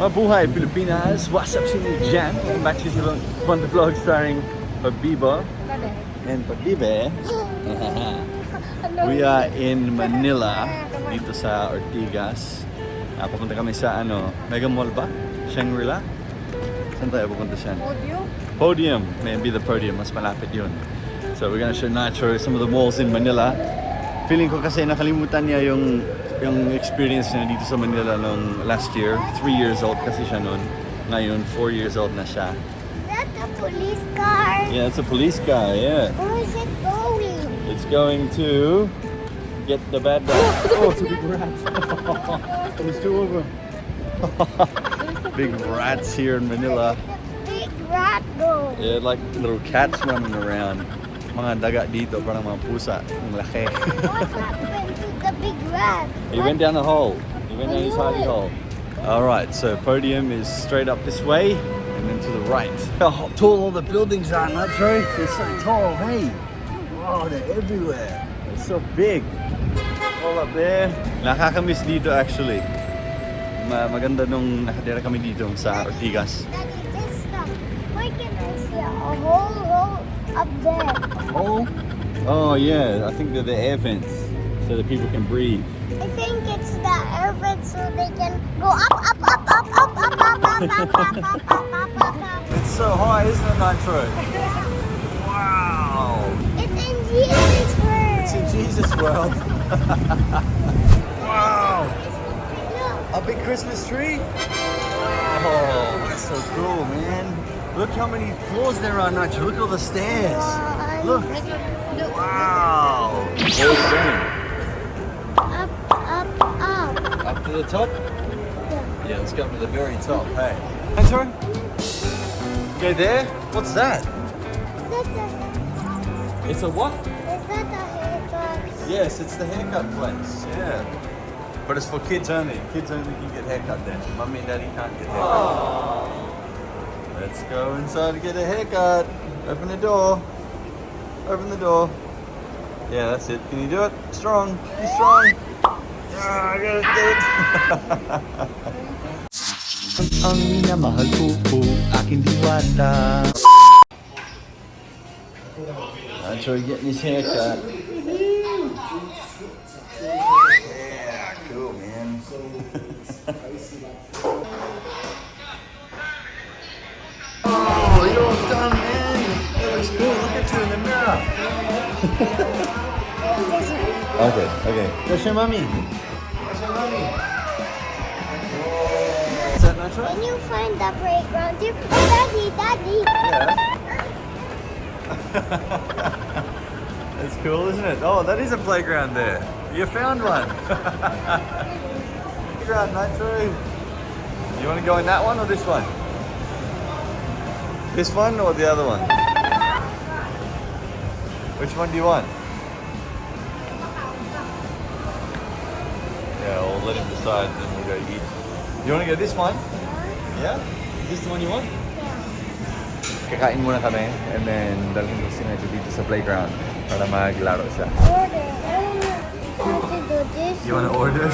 Mabuhay Pilipinas! What's up, sino dyan? Welcome back to the vlog starring Pagbibo and Pagbibe. We are in Manila, dito sa Ortigas. Papunta kami sa Mega Mall ba? Shangri-La? Saan tayo pupunta siya? Podium. Maybe the Podium, mas malapit yun. So we're gonna show Nitro some of the malls in Manila. Feeling ko kasi nakalimutan niya yung experience niya dito sa Manila nung last year. 3 years old kasi siya noon. Ngayon, 4 years old na siya. That's a police car. Yeah, it's a police car, yeah. Where is it going? It's going to get the bad guy. Oh, it's a big rat. There's two of them. Big rats here in Manila. Big rat go. Yeah, like little cats running around. Mga daga dito, parang mga pusa. Ang laki. What happened to the big rat? He went down the hole. He went down his hidey hole. Alright, so Podium is straight up this way and then to the right. How tall all the buildings are, Nitro. They're so tall, hey. Wow, they're everywhere. They're so big. All up there. Nakakamiss dito actually. Maganda nung nakadera kami dito sa Ortigas. Daddy, this stuff. Where can I see a hole up there? Oh? Oh yeah, I think they're the air vents so that people can breathe. I think it's the air vent so they can go up, up, up, up, up, up, up, up, up, up, up, up. It's so high, isn't it, Nitro? Wow! It's in Jesus' world. It's in Jesus' world. Wow! Look. A big Christmas tree? Oh, that's so cool, man. Look how many floors there are, Nitro. Look at all the stairs. Look. Wow. Where are we going? Up, up, up. Up to the top? Yeah. Yeah, let's go up to the very top, hey. Nitro? Go there? What's that? It's a what? Is that a haircut? Yes, it's the haircut place, yeah. But it's for kids only. Kids only can get haircut there. Mummy and Daddy can't get haircut. Let's go inside to get a haircut. Open the door. Open the door. Yeah, that's it. Can you do it? Strong. Be strong. Yeah, I got it. Ang minamahal ko po, aking diwata. I'm trying to get his haircut. Yeah, cool, man. Oh, you're all done, man. That looks cool. Look at you in the mirror. Okay. Go show mommy. Is that natural? Can you find the playground here? Oh, Daddy, Daddy. Yeah. That's cool, isn't it? Oh, that is a playground there. You found one. Playground, Nitro. You want to go in that one or this one? This one or the other one? Which one do you want? Yeah, we'll let him decide, then we'll go eat. You want to go this one? Yeah? Is this the one you want? Kakain muna kami and then dalhin ko si Nitro dito sa playground para maglaro siya. Order. I don't know how to do this. You want to order?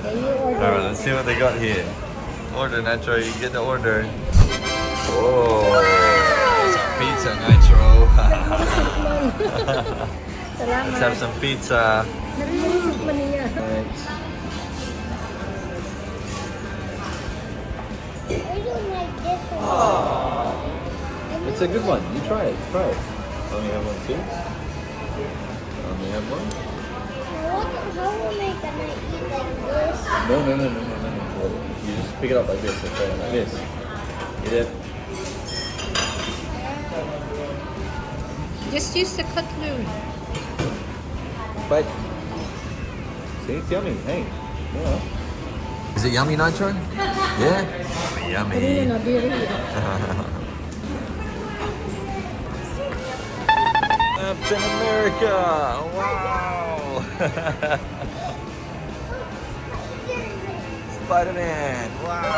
Can you order? Alright, let's see what they got here. Order, Nitro, you get the order. Oh, some pizza, Nitro. Let's have some pizza. Thanks. I don't like this one. It's a good one. You try it. Try it. Only have one too? Only have one? How am I gonna eat like this? No. You just pick it up like this and try it like this. Eat it. Just use the cutlery. Bite. See, it's yummy. Hey. Yeah. Is it yummy, Nitro? Yeah? Yummy. Captain America! Wow! Spider-Man! Wow!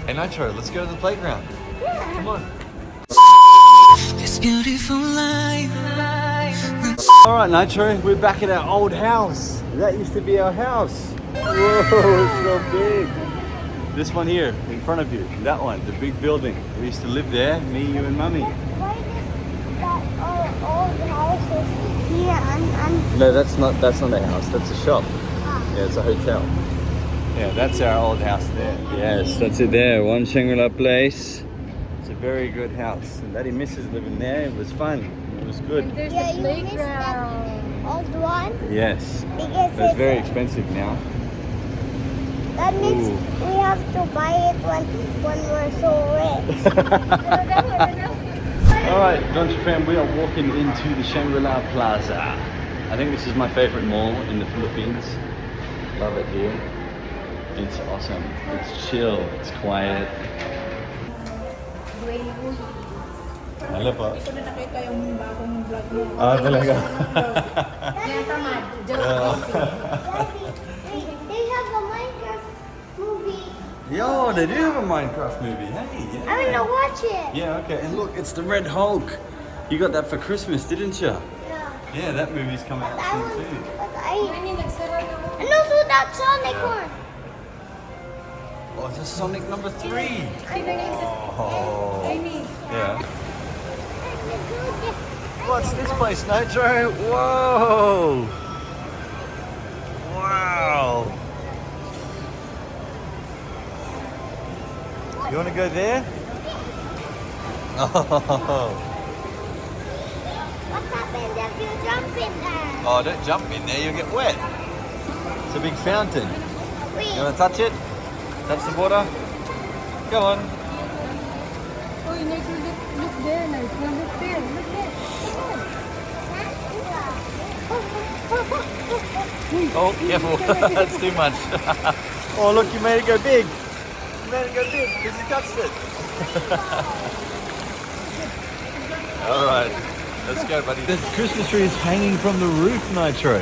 Hey Nitro, let's go to the playground. Come on. This beautiful life Alright, Nitro, we're back at our old house. That used to be our house. Whoa, it's so big. This one here, in front of you. That one, the big building. We used to live there, me, you, and Mummy. Why is that old houses here and No, that's not a house. That's a shop. Yeah, it's a hotel. Yeah, that's our old house there. Yes, that's it there. One Shangri-La place. It's a very good house. And Daddy misses living there. It was fun. It was good. And there's yeah, a you missed that playground. old one? Yes. Because But it's very expensive now. that means Ooh. we have to buy it when we're so rich. Alright, Doncha fam, we are walking into the Shangri-La Plaza. I think this is my favorite mall in the Philippines. Love it here. It's awesome. It's chill. It's quiet. Hello po. Hindi ko na nakita yung bagong vlog mo. Ah, talaga? Yan, tamad. Daddy, they have a Minecraft movie. Yo, they do have a Minecraft movie. Hey, yeah. I want to watch it. Yeah, okay. And look, it's the Red Hulk. You got that for Christmas, didn't you? Yeah. Yeah, that movie's coming out I soon want, too. but Ay, nagsara na mo. and also that Sonic one. Oh, it's a Sonic number 3. Ay, Oh. I mean, Yeah. What's this place, Nitro? Whoa! Wow! You want to go there? Oh. What happens if you jump in there? Oh, don't jump in there, you'll get wet. It's a big fountain. Wait. You want to touch it? Touch the water? Go on. oh, you need to look there, now. Look there, look there. Oh, careful. That's too much. Oh, look, you made it go big. You made it go big because you touched it. All right, let's go, buddy. The Christmas tree is hanging from the roof, Nitro.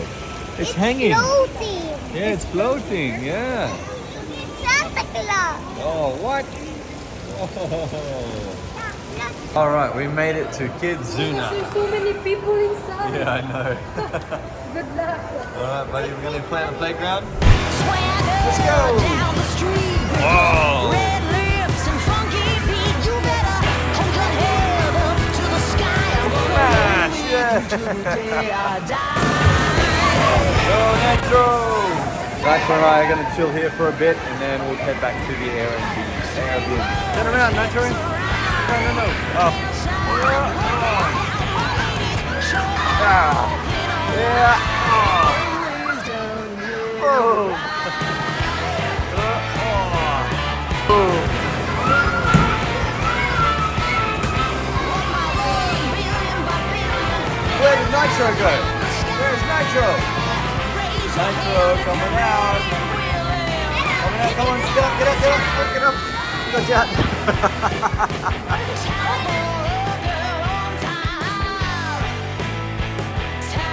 It's hanging. Floating. Yeah, it's floating. Yeah. It's Santa Claus. Oh, what? Oh. All right, we made it to Kidzuna. There's so many people inside. Yeah, I know. Good luck. All right, buddy, we're going to play on the playground. Let's go. Down the street. Whoa. Red lips and funky beat. You better hold your head up to the sky. I'm gonna Smash, yeah. till the day I die. Go Nitro! Nitro and I are going to chill here for a bit and then we'll head back to the Airbnb. Turn around, Nitro. No. Oh. Ah. Yeah. Oh. Where did Nitro go? Where's Nitro? Nitro coming out. Coming out, come on, get up. Good job.